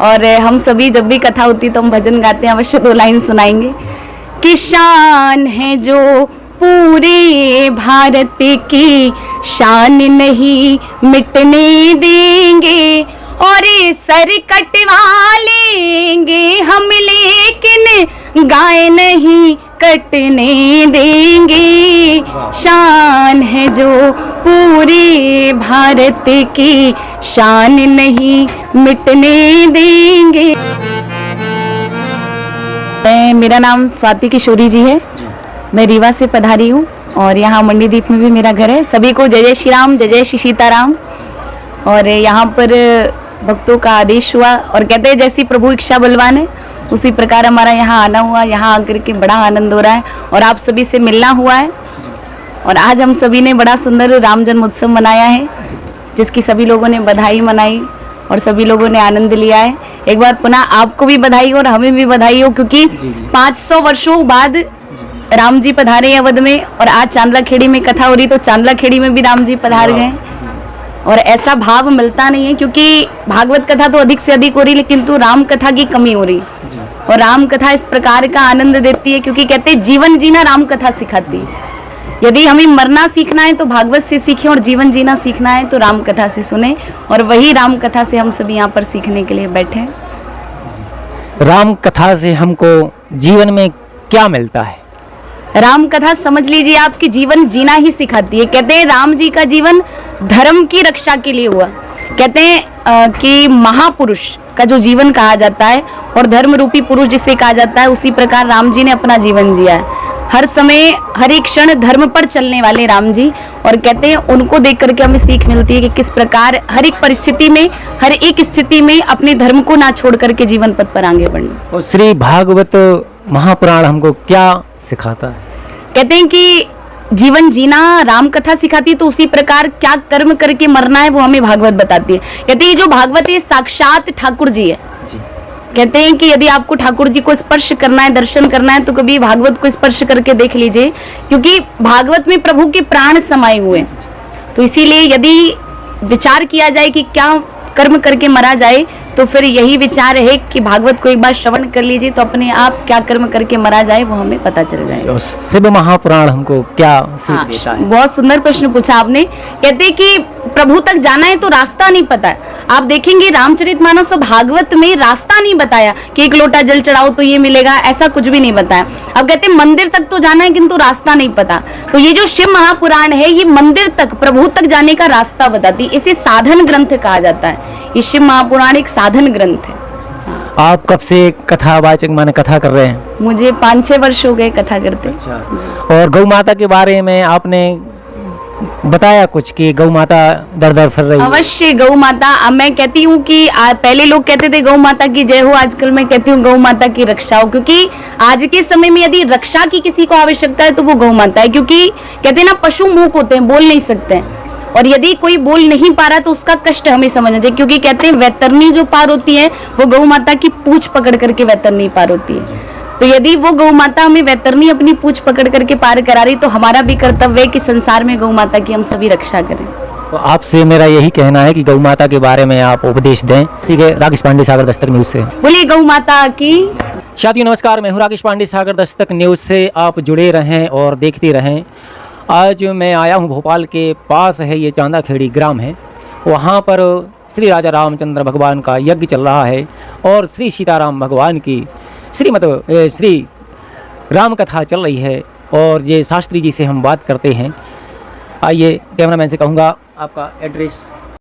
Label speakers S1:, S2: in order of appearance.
S1: और हम सभी जब भी कथा होती तो हम भजन गाते हैं, अवश्य 2 लाइन सुनाएंगे। कि शान है जो पूरे भारत की, शान नहीं मिटने देंगे, और सर कटवा लेंगे हम, लेकिन गाय नहीं कटने देंगे। शान है जो पूरे भारत की, शान नहीं मिटने देंगे। मेरा नाम स्वाति किशोरी जी है, मैं रीवा से पधारी हूँ और यहाँ मंडीदीप में भी मेरा घर है। सभी को जय जय श्री राम, जय जय श्री सीताराम। और यहाँ पर भक्तों का आदेश हुआ और कहते हैं जैसी प्रभु इच्छा बलवान है, उसी प्रकार हमारा यहाँ आना हुआ। यहाँ आकर के बड़ा आनंद हो रहा है और आप सभी से मिलना हुआ है। और आज हम सभी ने बड़ा सुंदर राम जन्मोत्सव मनाया है, जिसकी सभी लोगों ने बधाई मनाई और सभी लोगों ने आनंद लिया है। एक बार पुनः आपको भी बधाई हो और हमें भी बधाई हो, क्योंकि 500 वर्षों बाद राम जी पधारे अवध में। और आज चांदला खेड़ी में कथा हो रही, तो चांदला खेड़ी में भी राम जी पधार गए। और ऐसा भाव मिलता नहीं है, क्योंकि भागवत कथा तो अधिक से अधिक हो रही, लेकिन तो राम कथा की कमी हो रही। और राम कथा इस प्रकार का आनंद देती है, क्योंकि कहते हैं जीवन जीना राम कथा सिखाती है। यदि हमें मरना सीखना है तो भागवत से सीखें, और जीवन जीना सीखना है तो राम कथा से सुने। और वही राम कथा से हम सभी यहाँ पर सीखने के लिए बैठे हैं।
S2: राम कथा से हमको जीवन में क्या मिलता है?
S1: राम कथा समझ लीजिए आपकी जीवन जीना ही सिखाती है। कहते हैं राम जी का जीवन धर्म की रक्षा के लिए हुआ। कहते हैं कि महापुरुष का जो जीवन कहा जाता है और धर्म रूपी पुरुष जिसे कहा जाता है, उसी प्रकार राम जी ने अपना जीवन जिया है। हर समय हर एक क्षण धर्म पर चलने वाले राम जी। और कहते हैं उनको देख करके हमें सीख मिलती है कि किस प्रकार हर एक परिस्थिति में, हर एक स्थिति में अपने धर्म को ना छोड़ करके जीवन पथ पर आगे बढ़ना।
S2: और श्री भागवत महापुराण हमको क्या सिखाता है?
S1: कहते हैं कि जीवन जीना राम कथा सिखाती है, तो उसी प्रकार क्या कर्म करके मरना है वो हमें भागवत बताती है। कहते हैं जो भागवत है साक्षात ठाकुर जी है। कहते हैं कि यदि आपको ठाकुर जी को स्पर्श करना है, दर्शन करना है, तो कभी भागवत को स्पर्श करके देख लीजिए, क्योंकि भागवत में प्रभु के प्राण समाये हुए हैं। तो इसीलिए यदि विचार किया जाए कि क्या कर्म करके मरा जाए, तो फिर यही विचार है कि भागवत को एक बार श्रवण कर लीजिए, तो अपने आप क्या कर्म करके मरा जाए वो हमें पता चल जाएगा।
S2: शिव महापुराण हमको क्या सीख देता है?
S1: बहुत सुंदर प्रश्न पूछा आपने। कहते हैं कि प्रभु तक जाना है तो रास्ता नहीं पता है। आप देखेंगे रामचरितमानस और भागवत में रास्ता नहीं बताया कि 1 लोटा जल चढ़ाओ तो ये मिलेगा, ऐसा कुछ भी नहीं बताया। अब कहते हैं मंदिर तक तो जाना है, किंतु रास्ता नहीं पता। तो ये जो शिव महापुराण है, ये मंदिर तक, प्रभु तक जाने का रास्ता बताती है। इसे साधन ग्रंथ कहा जाता है। ये शिव महापुराण एक साधन ग्रंथ है।
S2: आप कब से कथावाचक माने कथा कर रहे हैं?
S1: मुझे 5-6 वर्ष हो गए कथा करते।
S2: और गौ माता के बारे में आपने बताया कुछ कि गौ माता दर दर फिर रही है।
S1: अवश्य गौ माता, अब मैं कहती हूँ कि पहले लोग कहते थे गौ माता की जय हो, आजकल मैं कहती हूँ गौ माता की रक्षा हो। क्योंकि आज के समय में यदि रक्षा की किसी को आवश्यकता है तो वो गौ माता है। क्योंकि कहते हैं ना, पशु मूक होते हैं, बोल नहीं सकते हैं। और यदि कोई बोल नहीं पा रहा तो उसका कष्ट हमें समझना चाहिए। क्योंकि कहते हैं वैतरणी जो पार होती है वो गौ माता की पूंछ पकड़ करके वैतरणी पार होती है। तो यदि वो गौ माता हमें वैतरणी अपनी पूंछ पकड़ करके पार करा रही, तो हमारा भी कर्तव्य है कि संसार में गौ माता की हम सभी रक्षा करें।
S2: तो आपसे मेरा यही कहना है कि गौ माता के बारे में आप उपदेश दें। ठीक है, राकेश पांडे सागर दस्तक न्यूज से
S1: बोलिए गौ माता की।
S2: साथियों नमस्कार, मैं हूँ राकेश पांडे सागर दस्तक न्यूज से। आप जुड़े रहें और देखते रहें। आज मैं आया हूँ भोपाल के पास है, ये चांदा खेड़ी ग्राम है। वहाँ पर श्री राजा रामचंद्र भगवान का यज्ञ चल रहा है और श्री सीताराम भगवान की श्री राम कथा चल रही है। और ये शास्त्री जी से हम बात करते हैं। आइए, कैमरामैन से कहूँगा आपका एड्रेस।